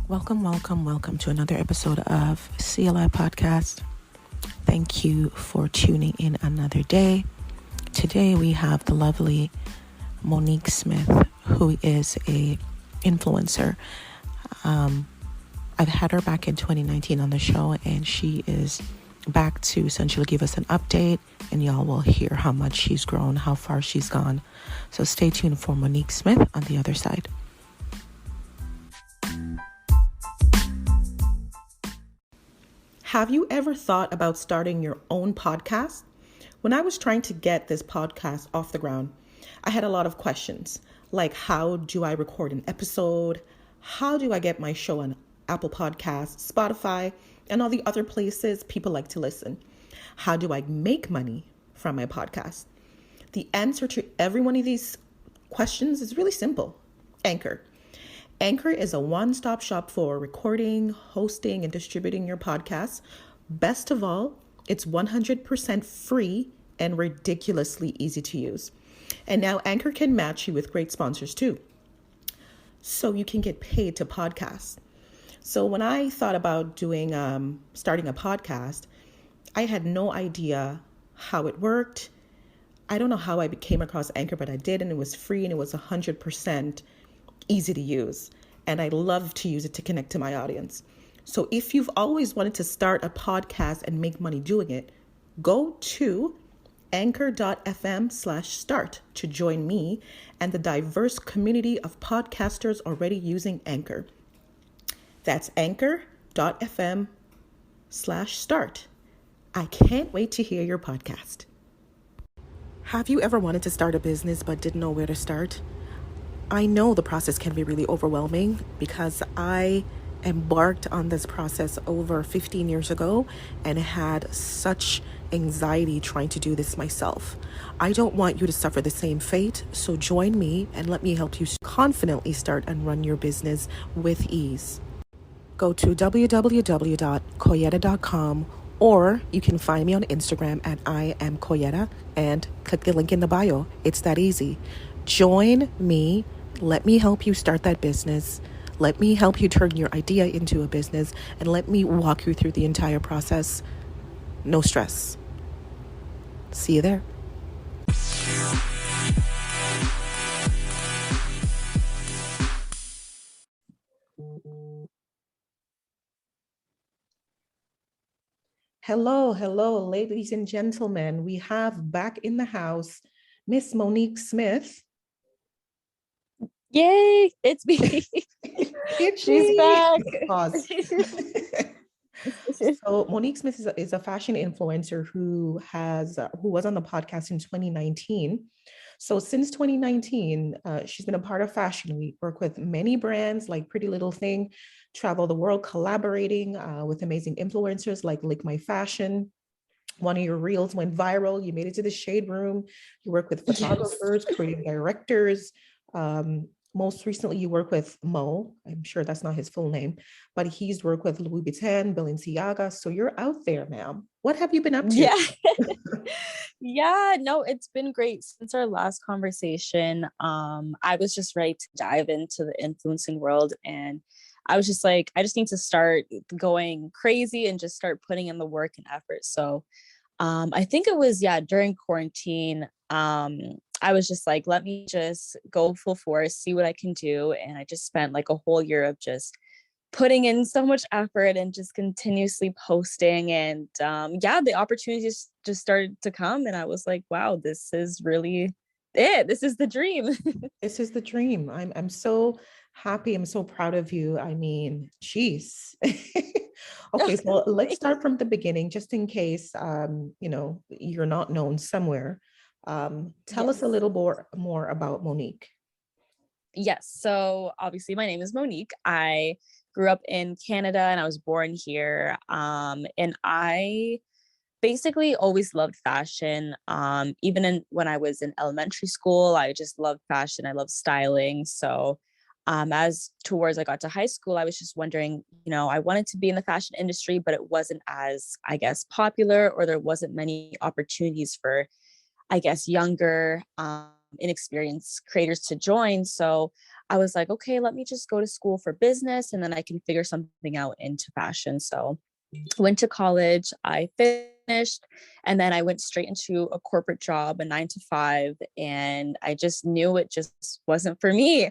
Welcome to another episode of CLI Podcast. Thank you for tuning in another day. Today we have the lovely Monique Smith, who is a influencer. I've had her back in 2019 on the show, and she is back to essentially give us an update, and y'all will hear how much she's grown, how far she's gone. So stay tuned for Monique Smith on the other side. Have you ever thought about starting your own podcast? When I was trying to get this podcast off the ground, I had a lot of questions, like how do I record an episode? How do I get my show on Apple Podcasts, Spotify, and all the other places people like to listen? How do I make money from my podcast? The answer to every one of these questions is really simple. Anchor. Anchor is a one-stop shop for recording, hosting, and distributing your podcasts. Best of all, it's 100% free and ridiculously easy to use. And now Anchor can match you with great sponsors too, so you can get paid to podcast. So when I thought about starting a podcast, I had no idea how it worked. I don't know how I came across Anchor, but I did, and it was free and it was 100% easy to use. And I love to use it to connect to my audience. So if you've always wanted to start a podcast and make money doing it, go to anchor.fm/start to join me and the diverse community of podcasters already using Anchor. That's anchor.fm/start. I can't wait to hear your podcast. Have you ever wanted to start a business but didn't know where to start? I know the process can be really overwhelming because I embarked on this process over 15 years ago and had such anxiety trying to do this myself. I don't want you to suffer the same fate, so join me and let me help you confidently start and run your business with ease. Go to www.koyeta.com, or you can find me on Instagram at @IamKoyeta and click the link in the bio. It's that easy. Join me. Let me help you start that business. Let me help you turn your idea into a business, and let me walk you through the entire process. No stress. See you there. Hello, ladies and gentlemen. We have back in the house Miss Monique Smith. Yay, it's me. She's back. Pause. So Monique Smith is a fashion influencer who was on the podcast in 2019. So since 2019, she's been a part of Fashion Week, work with many brands like Pretty Little Thing, travel the world collaborating with amazing influencers like Lick My Fashion. One of your reels went viral. You made it to the Shade Room. You work with photographers, creative directors. Most recently, you work with Mo. I'm sure that's not his full name, but he's worked with Louis Vuitton, Balenciaga. So you're out there, ma'am. What have you been up to? Yeah. Yeah, no, it's been great since our last conversation. I was just ready to dive into the influencing world, and I was just like, I just need to start going crazy and just start putting in the work and effort. So I think it was, during quarantine, I was just like, let me just go full force, see what I can do. And I just spent like a whole year of just putting in so much effort and just continuously posting. And the opportunities just started to come. And I was like, wow, this is really it. This is the dream. This is the dream. I'm so happy. I'm so proud of you. I mean, geez. Okay, so let's start from the beginning, just in case you're not known somewhere. Tell us a little more about Monique. Yes. So obviously my name is Monique. I grew up in Canada and I was born here. And I basically always loved fashion. Even when I was in elementary school, I just loved fashion. I love styling. So as towards I got to high school, I was just wondering, I wanted to be in the fashion industry, but it wasn't as, I guess, popular, or there wasn't many opportunities for, I guess, younger inexperienced creators to join. So I was like, okay, let me just go to school for business and then I can figure something out into fashion. So went to college, I finished, and then I went straight into a corporate job, a 9 to 5, and I just knew it just wasn't for me.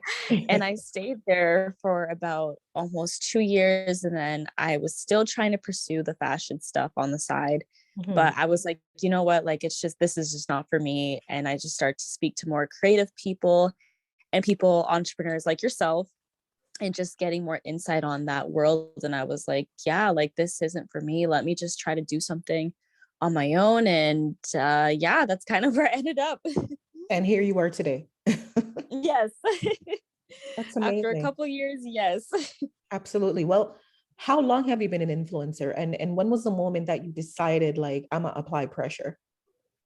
And I stayed there for about almost 2 years, and then I was still trying to pursue the fashion stuff on the side. Mhm. But I was like, you know what, like this is just not for me. And I just started to speak to more creative people and people, entrepreneurs like yourself, and just getting more insight on that world. And I was like, yeah, like this isn't for me. Let me just try to do something on my own. And yeah, that's kind of where I ended up. And here you are today. Yes. That's After a amazing. couple years, yes. Absolutely. Well, how long have you been an influencer? And when was the moment that you decided like I'm gonna apply pressure?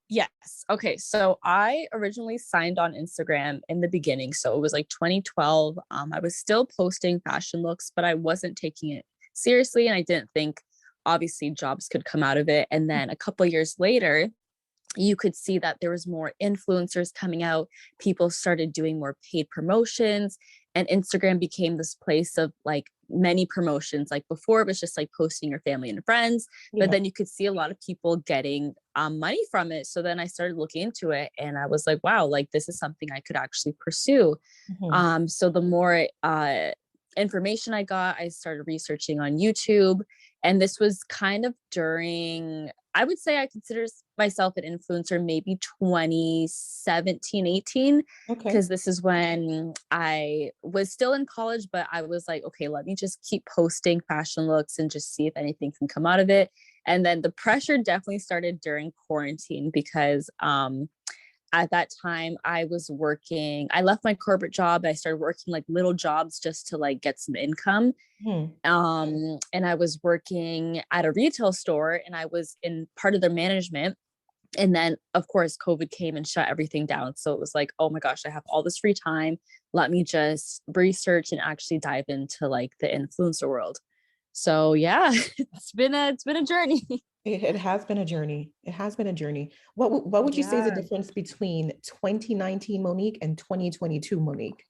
Yes. Okay. So I originally signed on Instagram in the beginning. So it was like 2012. I was still posting fashion looks, but I wasn't taking it seriously. And I didn't think obviously jobs could come out of it. And then a couple years later, you could see that there was more influencers coming out. People started doing more paid promotions, and Instagram became this place of like many promotions. Like before it was just like posting your family and friends, but Yeah. then you could see a lot of people getting money from it. So then I started looking into it and I was like, wow, like this is something I could actually pursue. Mhm. So the more information I got, I started researching on YouTube. And this was kind of during, I would say I consider myself an influencer maybe 2017, 18, Okay. because this is when I was still in college, but I was like, okay, let me just keep posting fashion looks and just see if anything can come out of it. And then the pressure definitely started during quarantine because at that time I was working, I left my corporate job. I started working like little jobs just to like get some income. Mhm. And I was working at a retail store and I was in part of their management. And then of course COVID came and shut everything down. So it was like, oh my gosh, I have all this free time. Let me just research and actually dive into like the influencer world. So yeah, it's been a journey. It has been a journey. It has been a journey. What would you say is the Yeah. difference between 2019 Monique and 2022 Monique?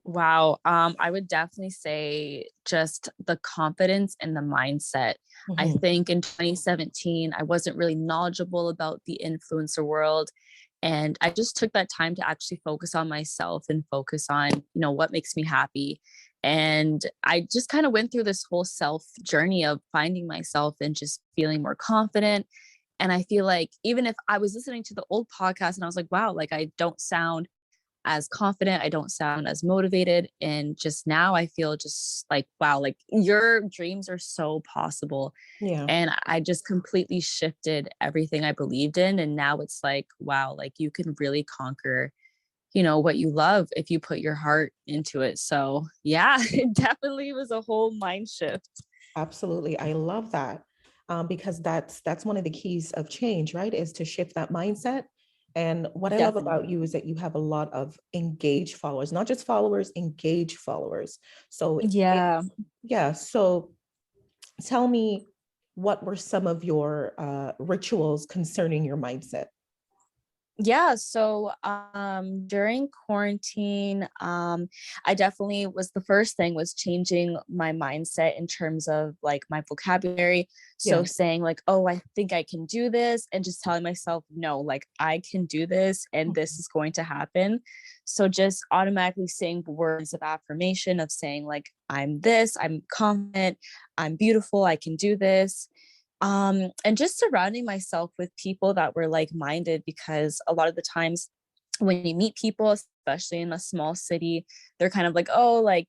Wow. I would definitely say just the confidence and the mindset. I Mhm. think in 2017, I wasn't really knowledgeable about the influencer world. And I just took that time to actually focus on myself and focus on, what makes me happy. And I just kind of went through this whole self journey of finding myself and just feeling more confident. And I feel like even if I was listening to the old podcast and I was like, wow, like I don't sound as confident. I don't sound as motivated. And just now I feel just like, wow, like your dreams are so possible. Yeah. And I just completely shifted everything I believed in. And now it's like, wow, like you can really conquer, what you love if you put your heart into it. So yeah, it definitely was a whole mind shift. Absolutely. I love that. Because that's one of the keys of change, right? Is to shift that mindset. And what I love Definitely. about you is that you have a lot of engaged followers, not just followers, engaged followers. So Yeah. yeah. So tell me, what were some of your rituals concerning your mindset? Yeah, so during quarantine, I definitely was the first thing was changing my mindset in terms of like my vocabulary. So Yeah. saying like, oh, I think I can do this, and just telling myself, no, like I can do this and this is going to happen. So just automatically saying words of affirmation of saying like I'm this, I'm confident, I'm beautiful, I can do this. And just surrounding myself with people that were like-minded, because a lot of the times when you meet people, especially in a small city, they're kind of like, oh, like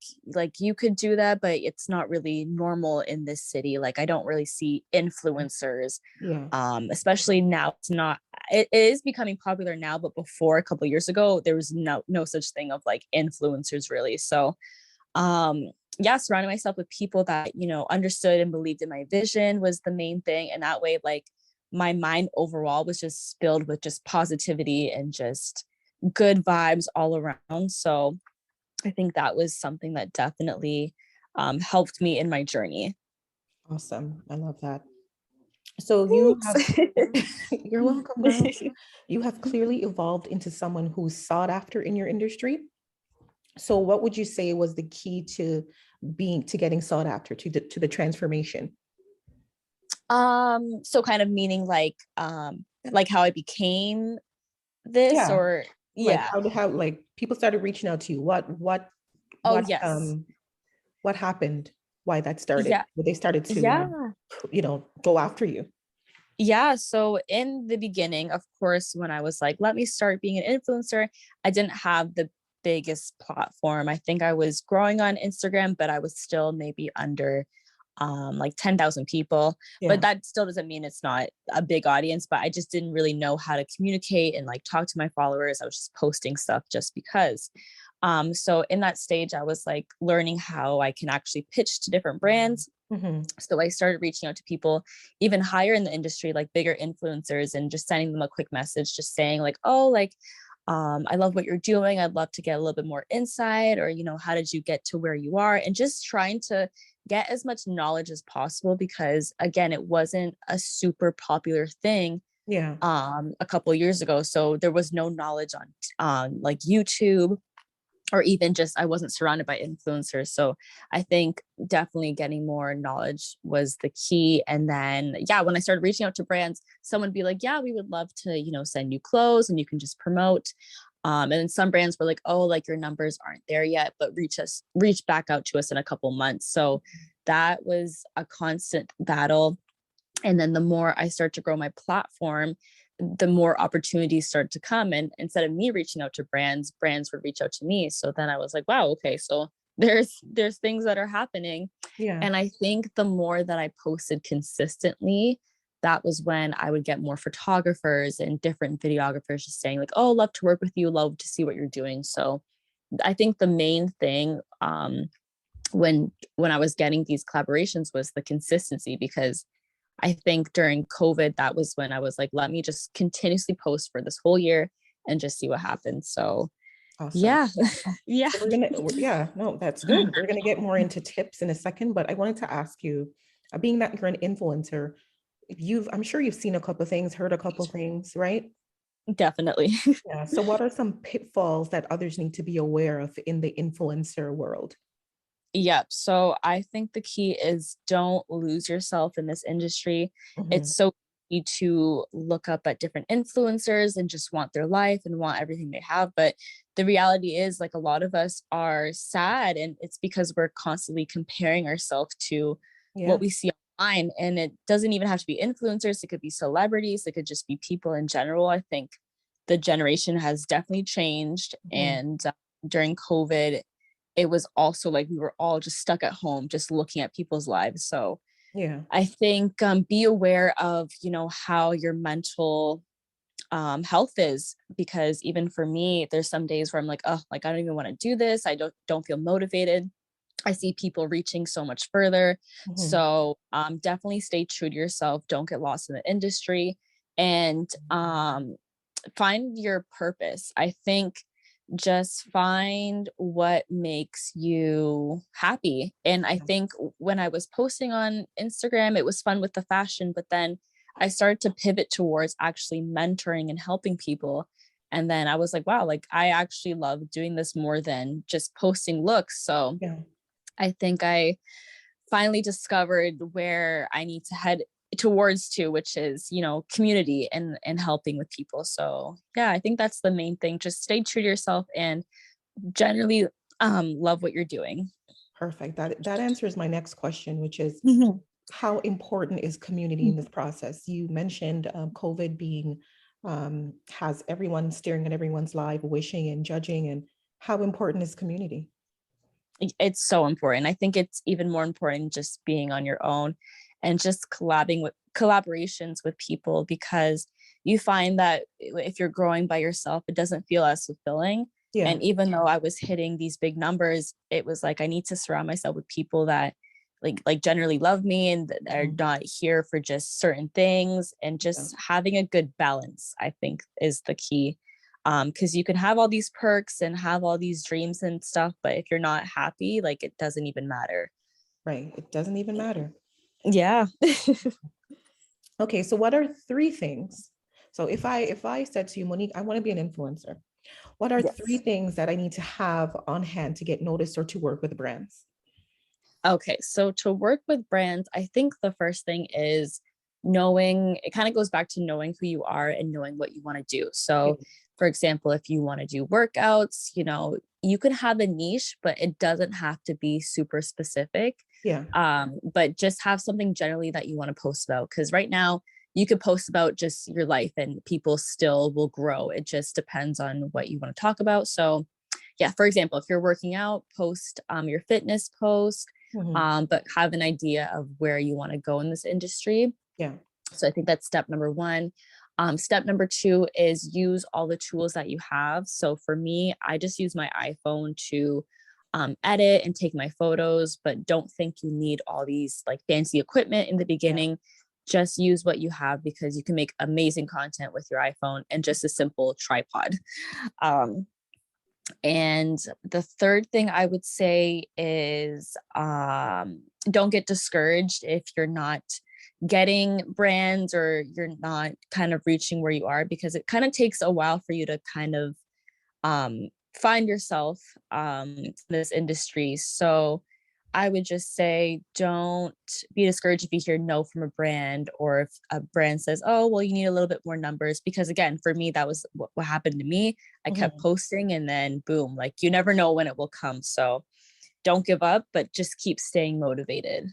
you could do that, but it's not really normal in this city. Like I don't really see influencers. Yeah. Especially now, it is becoming popular now, but before a couple of years ago there was no such thing of like influencers really. So um yeah, surrounding myself with people that understood and believed in my vision was the main thing. And that way, like my mind overall was just filled with just positivity and just good vibes all around. So I think that was something that definitely helped me in my journey. Awesome. I love that. So you have, Thanks. you're welcome, girl. You have clearly evolved into someone who's sought after in your industry. So what would you say was the key to getting sought after, to the transformation? So kind of meaning like how I became this, Yeah. or Like yeah. how like people started reaching out to you. Oh what yes. what happened? Why that started? Yeah. Where they started to Yeah. go after you. Yeah. So in the beginning, of course, when I was like, let me start being an influencer, I didn't have the biggest platform. I think I was growing on Instagram, but I was still maybe under like 10,000 people. But Yeah. that still doesn't mean it's not a big audience, but I just didn't really know how to communicate and like talk to my followers. I was just posting stuff just because. So in that stage, I was like learning how I can actually pitch to different brands. Hmm. So I started reaching out to people even higher in the industry, like bigger influencers, and just sending them a quick message, just saying like, oh, like, I love what you're doing. I'd love to get a little bit more insight, or, how did you get to where you are? And just trying to get as much knowledge as possible, because again, it wasn't a super popular thing Yeah. a couple of years ago. So there was no knowledge on like YouTube, or even just I wasn't surrounded by influencers. So I think definitely getting more knowledge was the key. And then, yeah, when I started reaching out to brands, someone would be like, yeah, we would love to, send you clothes and you can just promote. And then some brands were like, oh, like your numbers aren't there yet, but reach back out to us in a couple months. So that was a constant battle. And then the more I start to grow my platform, the more opportunities start to come. And instead of me reaching out to brands would reach out to me. So then I was like, wow, okay, so there's things that are happening. Yeah. And I think the more that I posted consistently, that was when I would get more photographers and different videographers just saying like, oh, love to work with you, love to see what you're doing. So I think the main thing when I was getting these collaborations was the consistency, because I think during COVID, that was when I was like, let me just continuously post for this whole year and just see what happens. So Awesome. yeah. Yeah. So yeah, no, that's good. We're gonna get more into tips in a second, but I wanted to ask you, being that you're an influencer, I'm sure you've seen a couple of things, heard a couple of things, right? Definitely. Yeah. So what are some pitfalls that others need to be aware of in the influencer world? Yep. So I think the key is don't lose yourself in this industry. Hmm. It's so easy to look up at different influencers and just want their life and want everything they have. But the reality is, like, a lot of us are sad, and it's because we're constantly comparing ourselves to what Yeah. we see online. And it doesn't even have to be influencers, it could be celebrities, it could just be people in general. I think the generation has definitely changed. Hmm. And during COVID, it was also like we were all just stuck at home, just looking at people's lives. So Yeah. I think be aware of, how your mental health is, because even for me, there's some days where I'm like, oh, like I don't even want to do this. I don't feel motivated. I see people reaching so much further. Hmm. So definitely stay true to yourself. Don't get lost in the industry, and find your purpose. I think just find what makes you happy. And I think when I was posting on Instagram, it was fun with the fashion, but then I started to pivot towards actually mentoring and helping people. And then I was like, wow, like I actually love doing this more than just posting looks. So Yeah. I think I finally discovered where I need to head towards to, which is, community and helping with people. So yeah, I think that's the main thing. Just stay true to yourself and generally love what you're doing. Perfect. That answers my next question, which is Mhm. how important is community in this process? You mentioned COVID being has everyone staring at everyone's live, wishing and judging, and how important is community? It's so important. I think it's even more important just being on your own and just collabing with collaborations with people, because you find that if you're growing by yourself, it doesn't feel as fulfilling. Yeah. And even though I was hitting these big numbers, it was like I need to surround myself with people that like generally love me and that are Mhm. not here for just certain things, and Yeah. just having a good balance, I think, is the key. Because you can have all these perks and have all these dreams and stuff, but if you're not happy, like it doesn't even matter. Right. It doesn't even matter. Yeah. Okay, so what are three things? So if I said to you, Monique, I want to be an influencer, what are three Yes. things that I need to have on hand to get noticed or to work with brands? Okay, so to work with brands, I think the first thing is knowing, it kind of goes back to knowing who you are and knowing what you want to do. Yeah. So, for example, if you want to do workouts, you can have a niche, but it doesn't have to be super specific. Yeah. But just have something generally that you want to post about. Because right now, you could post about just your life and people still will grow. It just depends on what you want to talk about. So, yeah, for example, if you're working out, post your fitness post, Mhm. but have an idea of where you want to go in this industry. Yeah. So I think that's step number one. Step number two is use all the tools that you have. So for me, I just use my iPhone to edit and take my photos, but don't think you need all these like fancy equipment in the Yeah. beginning. Just use what you have because you can make amazing content with your iPhone and just a simple tripod. Um, and the third thing I would say is don't get discouraged if you're not getting brands or you're not kind of reaching where you are, because it kind of takes a while for you to kind of find yourself in this industry. So I would just say don't be discouraged if you hear no from a brand, or if a brand says, oh, well, you need a little bit more numbers. Because again, for me, that was what happened to me. I kept Mhm. posting and then boom, like you never know when it will come. So don't give up, but just keep staying motivated.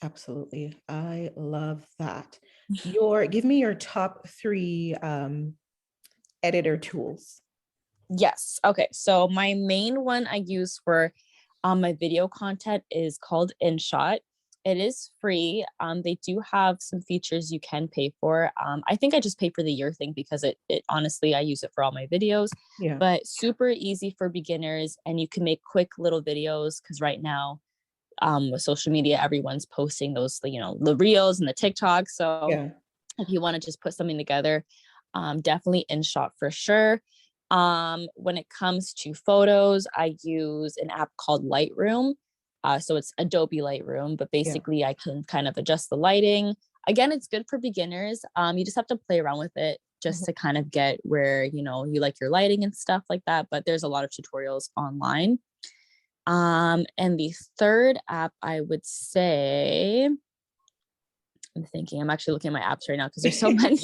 Absolutely. I love that. Give me your top three editor tools. Yes. Okay. So my main one I use for my video content is called InShot. It is free. They do have some features you can pay for. I think I just pay for the year thing because it honestly, I use it for all my videos, Yeah. but super easy for beginners, and you can make quick little videos because right now, with social media, everyone's posting those, the reels and the TikTok. So Yeah. if you want to just put something together, definitely InShot for sure. When it comes to photos, I use an app called Lightroom. So it's Adobe Lightroom, but Yeah. basically I can kind of adjust the lighting. Again, it's good for beginners. You just have to play around with it just Mhm. to kind of get where, you like your lighting and stuff like that. But there's a lot of tutorials online. And the third app I would say, I'm thinking, I'm actually looking at my apps right now because there's so many.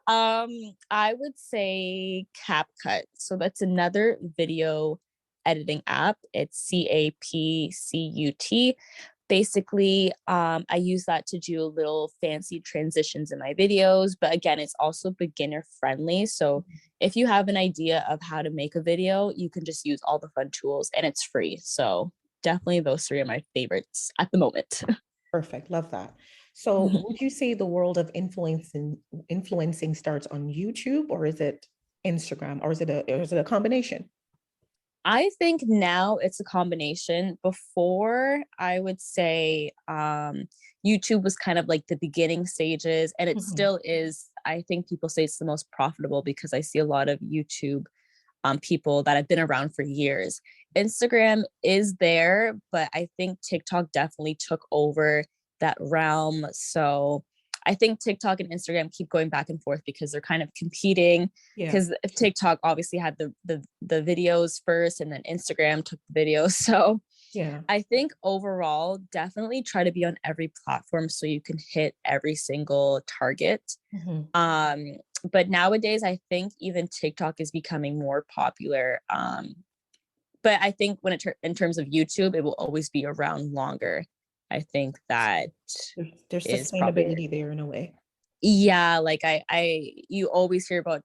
um, I would say CapCut. So that's another video editing app. It's CAPCUT. Basically, I use that to do little fancy transitions in my videos. But again, it's also beginner friendly. So if you have an idea of how to make a video, you can just use all the fun tools and it's free. So definitely those three are my favorites at the moment. Perfect. Love that. So would you say the world of influencing starts on YouTube, or is it Instagram, or is it a combination? I think now it's a combination. Before, I would say YouTube was kind of like the beginning stages, and it Mhm. still is. I think people say it's the most profitable because I see a lot of YouTube people that have been around for years. Instagram is there, but I think TikTok definitely took over that realm. So I think TikTok and Instagram keep going back and forth because they're kind of competing. Yeah. Because TikTok obviously had the videos first, and then Instagram took the videos. So Yeah. I think overall, definitely try to be on every platform so you can hit every single target. Mhm. Um, but nowadays, I think even TikTok is becoming more popular. But I think in terms of YouTube, it will always be around longer. I think that There's is probably it. sustainability there in a way. Yeah, like you always hear about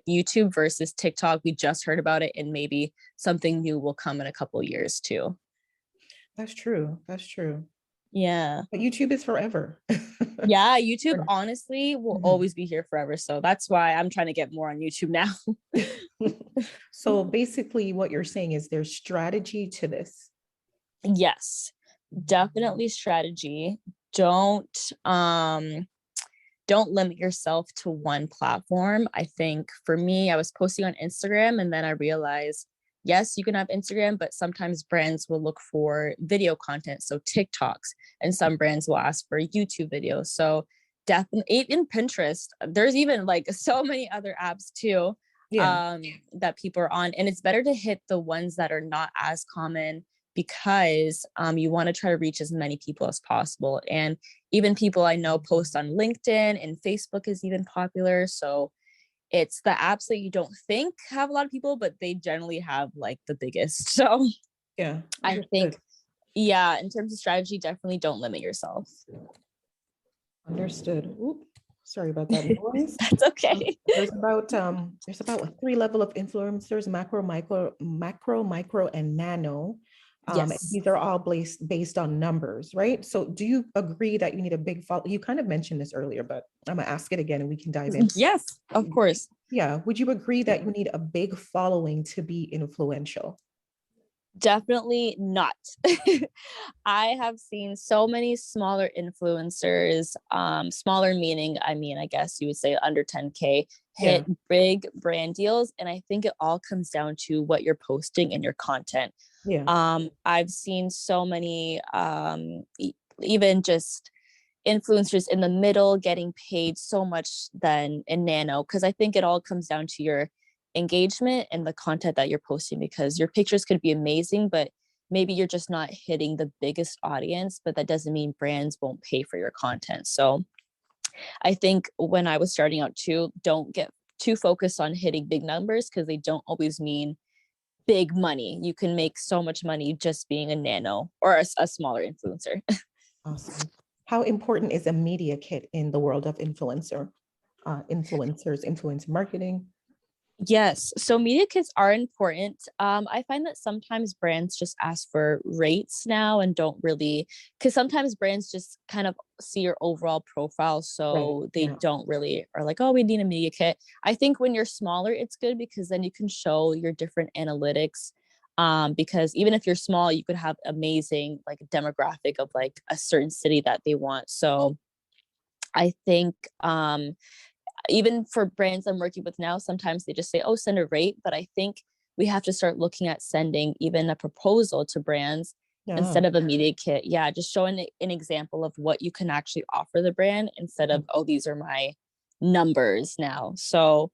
YouTube versus TikTok. We just heard about it, and maybe something new will come in a couple years too. That's true. That's true. Yeah. But YouTube is forever. Yeah, YouTube honestly will Mhm. always be here forever. So that's why I'm trying to get more on YouTube now. So basically, what you're saying is there's strategy to this. Yes, definitely strategy. Don't um don't limit yourself to one platform. I think for me, I was posting on Instagram and then I realized yes, you can have Instagram, but sometimes brands will look for video content. So TikToks, and some brands will ask for YouTube videos. So definitely in Pinterest, there's even like so many other apps too, Yeah. that people are on. And it's better to hit the ones that are not as common, because you want to try to reach as many people as possible. And even people I know post on LinkedIn, and Facebook is even popular. So it's the apps that you don't think have a lot of people, but they generally have like the biggest. So Yeah. I Understood. think, yeah, in terms of strategy, definitely don't limit yourself. Understood. Oop, sorry about that noise. That's okay. There's about a three level of influencers: macro, micro, and nano. Yes. These are all based on numbers, right? So do you agree that you need a big follow? You kind of mentioned this earlier, but I'm gonna ask it again and we can dive in. Yes, of course. Yeah. Would you agree that you need a big following to be influential? Definitely not. I have seen so many smaller influencers, smaller meaning, I mean, I guess you would say under 10K, Yeah. hit big brand deals. And I think it all comes down to what you're posting in your content. Yeah. I've seen so many, even just influencers in the middle getting paid so much than in nano, because I think it all comes down to your engagement and the content that you're posting, because your pictures could be amazing, but maybe you're just not hitting the biggest audience, but that doesn't mean brands won't pay for your content. So I think when I was starting out too, don't get too focused on hitting big numbers, because they don't always mean big money. You can make so much money just being a nano or a smaller influencer. Awesome. How important is a media kit in the world of influence marketing? Yes. So media kits are important. I find that sometimes brands just ask for rates now and don't really, because sometimes brands just kind of see your overall profile. Right. So they Yeah. don't really are like, oh, we need a media kit. I think when you're smaller, it's good because then you can show your different analytics. Because even if you're small, you could have amazing like demographic of like a certain city that they want. So I think even for brands I'm working with now, sometimes they just say, oh, send a rate. But I think we have to start looking at sending even a proposal to brands Yeah. instead of a media kit. Yeah, just showing an example of what you can actually offer the brand instead of, oh, these are my numbers now. So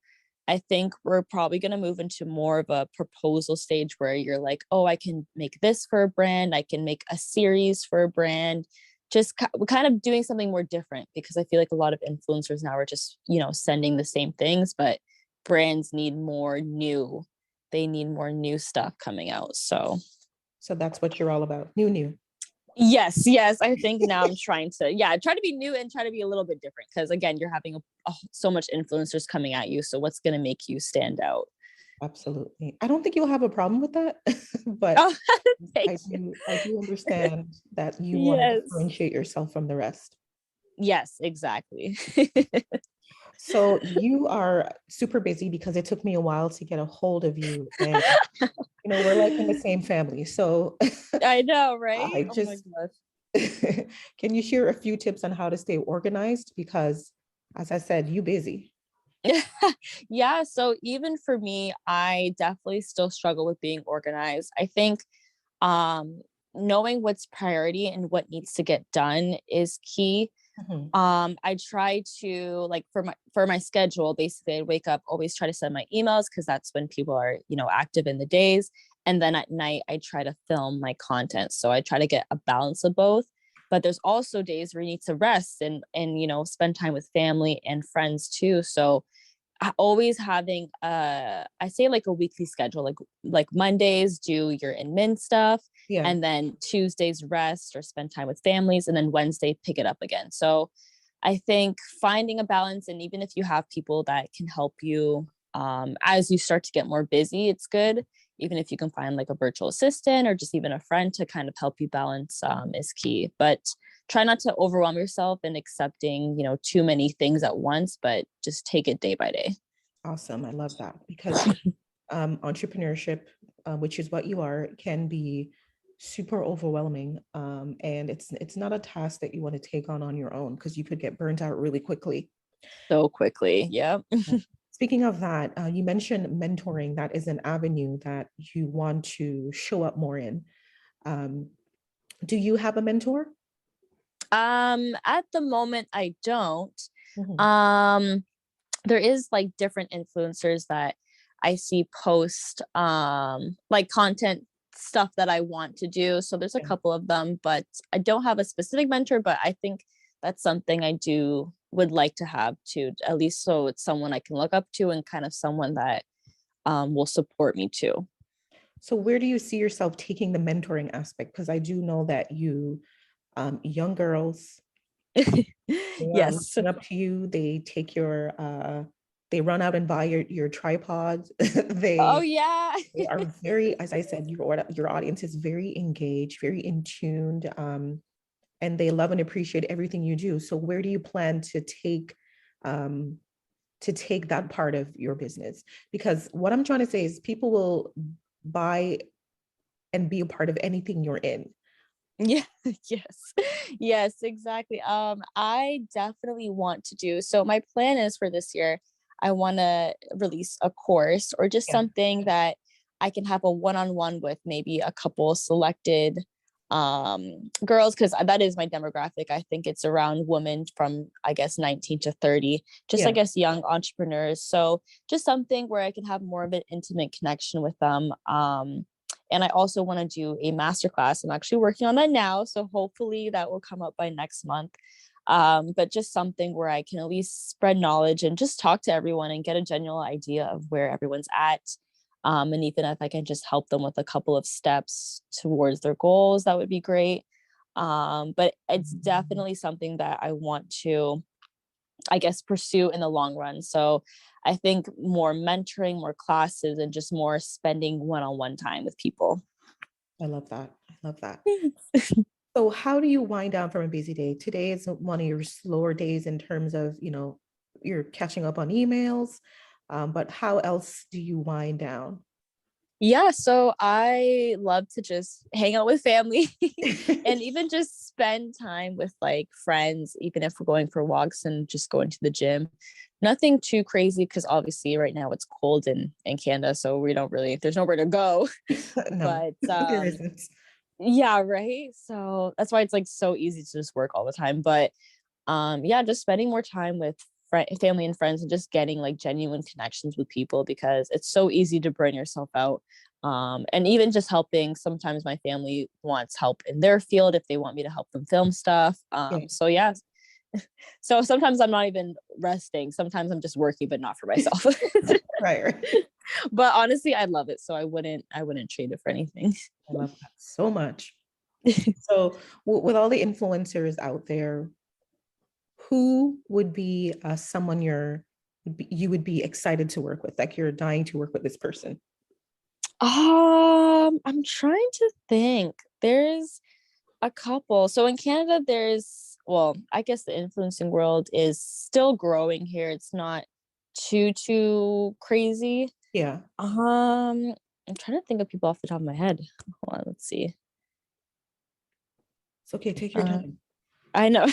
I think we're probably going to move into more of a proposal stage where you're like, oh, I can make this for a brand. I can make a series for a brand. Just kind of doing something more different, because I feel like a lot of influencers now are just, sending the same things, but brands need more new, they need more new stuff coming out. So So that's what you're all about. New. yes, I think now I'm trying to, try to be new and try to be a little bit different, because again, you're having so much influencers coming at you. So what's going to make you stand out? Absolutely. I don't think you'll have a problem with that, but Oh, thank you. I do understand that you want to Yes. differentiate yourself from the rest. Yes, exactly. So you are super busy because it took me a while to get a hold of you. And, we're like in the same family. So I know, right? I Oh my just, gosh. can you share a few tips on how to stay organized? Because as I said, you busy. Yeah, so even for me, I definitely still struggle with being organized. I think um knowing what's priority and what needs to get done is key. Mhm. I try to, like, for my schedule, basically I wake up, always try to send my emails because that's when people are, active in the days. And then at night I try to film my content. So I try to get a balance of both. But there's also days where you need to rest and spend time with family and friends too. So always having I say like a weekly schedule, like Mondays do your admin stuff, Yeah. and then Tuesdays rest or spend time with families, and then Wednesday pick it up again. So I think finding a balance, and even if you have people that can help you as you start to get more busy, it's good. Even if you can find like a virtual assistant or just even a friend to kind of help you balance is key. But try not to overwhelm yourself in accepting, too many things at once, but just take it day by day. Awesome. I love that because entrepreneurship, which is what you are, can be super overwhelming. And it's not a task that you want to take on your own because you could get burnt out really quickly. So quickly. Yep. Speaking of that, you mentioned mentoring. That is an avenue that you want to show up more in. Um, do you have a mentor? At the moment, I don't. Mhm. Um, there is like different influencers that I see post like content stuff that I want to do. So there's a Yeah. couple of them, but I don't have a specific mentor, but I think that's something I do would like to have too, at least so it's someone I can look up to and kind of someone that will support me too. So where do you see yourself taking the mentoring aspect? Because I do know that young girls, they are Yes. looking up to you. They take they run out and buy your tripods. Oh they yeah. they are very, as I said, your audience is very engaged, very in tuned, and they love and appreciate everything you do. So where do you plan um, to take that part of your business? Because what I'm trying to say is people will buy and be a part of anything you're in. Yeah, yes. Yes, exactly. I definitely want to do so my plan is for this year, I want to release a course or just Yeah, something that I can have a one-on-one with maybe a couple selected girls because that is my demographic. I think it's around women from I guess 19 to 30, just I yeah, guess young entrepreneurs. So just something where I can have more of an intimate connection with them. And I also want to do a masterclass. I'm actually working on that now. So hopefully that will come up by next month. But just something where I can at least spread knowledge and just talk to everyone and get a general idea of where everyone's at. And even if I can just help them with a couple of steps towards their goals, that would be great. But it's definitely something that I want to I guess, pursue in the long run. So I think more mentoring, more classes, and just more spending one-on-one time with people. I love that. I love that. So how do you wind down from a busy day? Today is one of your slower days in terms of, you're catching up on emails. But how else do you wind down? Yeah, so I love to just hang out with family and even just spend time with like friends, even if we're going for walks and just going to the gym. Nothing too crazy because obviously right now it's cold in Canada, so we don't really there's nowhere to go. No, But there isn't. yeah, right. So that's why it's like so easy to just work all the time. But yeah, just spending more time with family and friends and just getting like genuine connections with people because it's so easy to burn yourself out. And even just helping, sometimes my family wants help in their field if they want me to help them film stuff. Yeah. So yeah, so sometimes I'm not even resting, sometimes I'm just working but not for myself. Right, right. But honestly I love it, so I wouldn't trade it for anything. I love that so much. So with all the influencers out there, who would be someone you would be excited to work with? Like you're dying to work with this person. I'm trying to think. There's a couple. So in Canada, well, I guess the influencing world is still growing here. It's not too crazy. Yeah. I'm trying to think of people off the top of my head. Hold on, let's see. It's okay. Take your Uh, time. I know.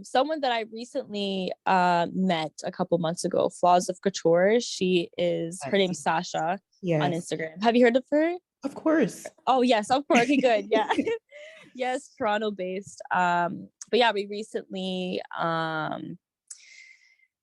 Someone that I recently met a couple months ago, Flaws of Couture. Her Yes. name's Sasha on Yes. Instagram. Have you heard of her? Of course. Oh yes, of course. Okay, good. Yeah. Yes, Toronto based. But yeah, we recently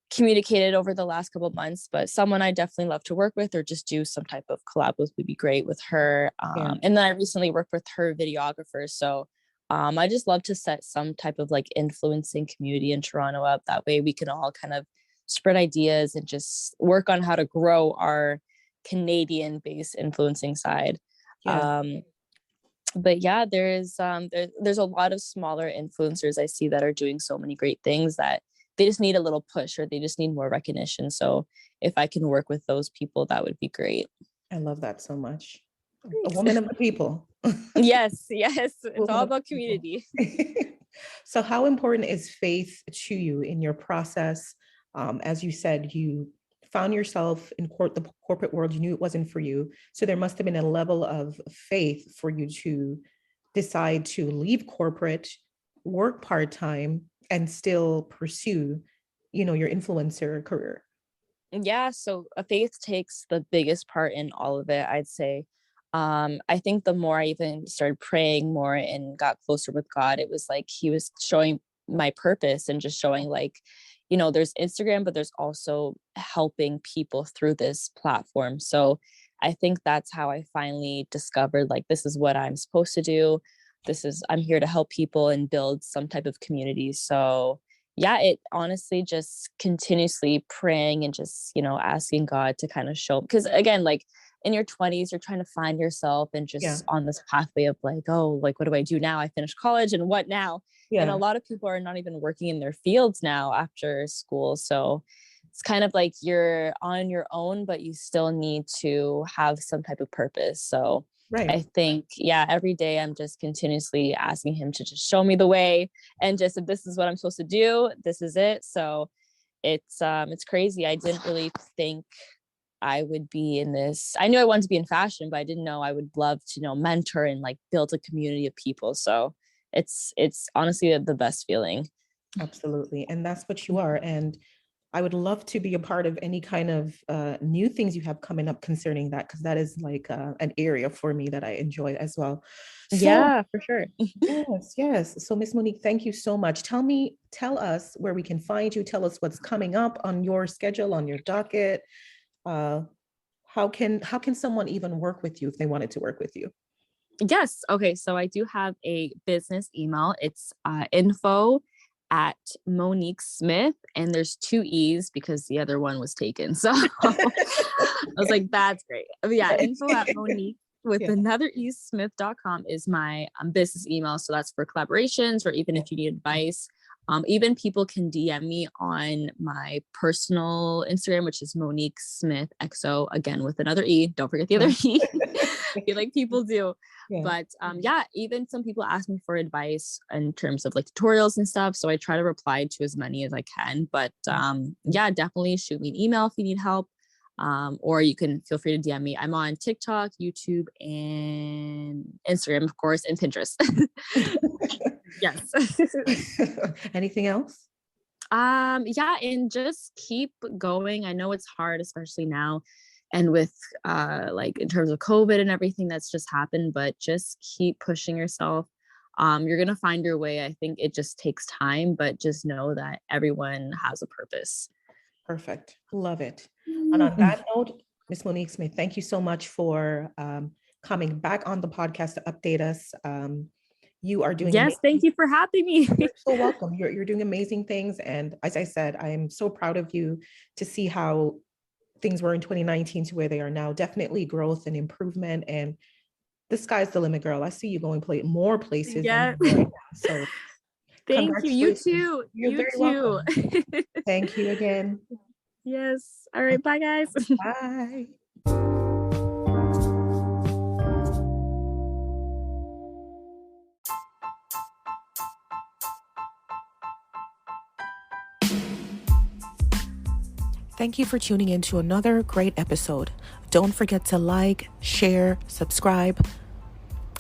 communicated over the last couple of months, but someone I definitely love to work with or just do some type of collab with would be great with her. Yeah. And then I recently worked with her videographer. So I just love to set some type of like influencing community in Toronto up. That way we can all kind of spread ideas and just work on how to grow our Canadian based influencing side. Yeah. But yeah, there's a lot of smaller influencers I see that are doing so many great things that they just need a little push or they just need more recognition. So if I can work with those people, that would be great. I love that so much. A Thanks. woman of the people. Yes, yes, it's Woman all of the about people. community. So, how important is faith to you in your process? As you said, you found yourself in the corporate world. You knew it wasn't for you. So, there must have been a level of faith for you to decide to leave corporate, work part time, and still pursue your influencer career? Yeah, so faith takes the biggest part in all of it, I'd say. I think the more I even started praying more and got closer with God, it was like he was showing my purpose and just showing like, there's Instagram, but there's also helping people through this platform. So I think that's how I finally discovered like this is what I'm supposed to do. I'm here to help people and build some type of community. So yeah, it honestly just continuously praying and just, asking God to kind of show, because again, like in your 20s, you're trying to find yourself and Yeah. just on this pathway of like, oh, like, what do I do now? I finished college and what now? And a Yeah. lot of people are not even working in their fields now after school. So it's kind of like you're on your own, but you still need to have some type of purpose. So Right. I think, yeah, every day I'm just continuously asking him to just show me the way, and just if this is what I'm supposed to do, this is it. So it's crazy. I didn't really think I would be in this. I knew I wanted to be in fashion, but I didn't know I would love to mentor and like build a community of people. So it's honestly the best feeling. Absolutely. And that's what you are. And I would love to be a part of any kind of new things you have coming up concerning that, because that is like an area for me that I enjoy as well. So Yeah, for sure. yes, yes. So Miss Monique, thank you so much. Tell us where we can find you. Tell us what's coming up on your schedule, on your docket. Uh, how can someone even work with you if they wanted to work with you? Yes. Okay. So I do have a business email. It's info at Monique Smith, and there's two E's because the other one was taken. So I was like, that's great. But yeah, Right. info at Monique with Yeah. another E Smith.com is my business email. So that's for collaborations or even if you need advice. Even people can DM me on my personal Instagram, which is Monique Smith XO, again with another E. Don't forget the other E. I feel like people do. Yeah. But yeah, even some people ask me for advice in terms of like tutorials and stuff. So I try to reply to as many as I can. But yeah, definitely shoot me an email if you need help. Or you can feel free to DM me. I'm on TikTok, YouTube, and Instagram, of course, and Pinterest. Yes. Anything else? Yeah, and just keep going. I know it's hard, especially now and with like in terms of COVID and everything that's just happened, but just keep pushing yourself. You're gonna find your way. I think it just takes time, but just know that everyone has a purpose. Perfect. Love it. And on that note, Miss Monique Smith, thank you so much for coming back on the podcast to update us. You are doing Yes, thank amazing. you for having me. You're so welcome. You're doing amazing things. And as I said, I am so proud of you to see how things were in 2019 to where they are now. Definitely growth and improvement. And the sky's the limit, girl. I see you going more places than Yeah. you are right now. So Thank you. You congratulations. too. You're You very too. welcome. Thank you again. Yes. All right. Bye, guys. Bye. Thank you for tuning in to another great episode. Don't forget to like, share, subscribe,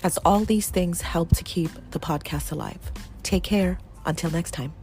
as all these things help to keep the podcast alive. Take care. Until next time.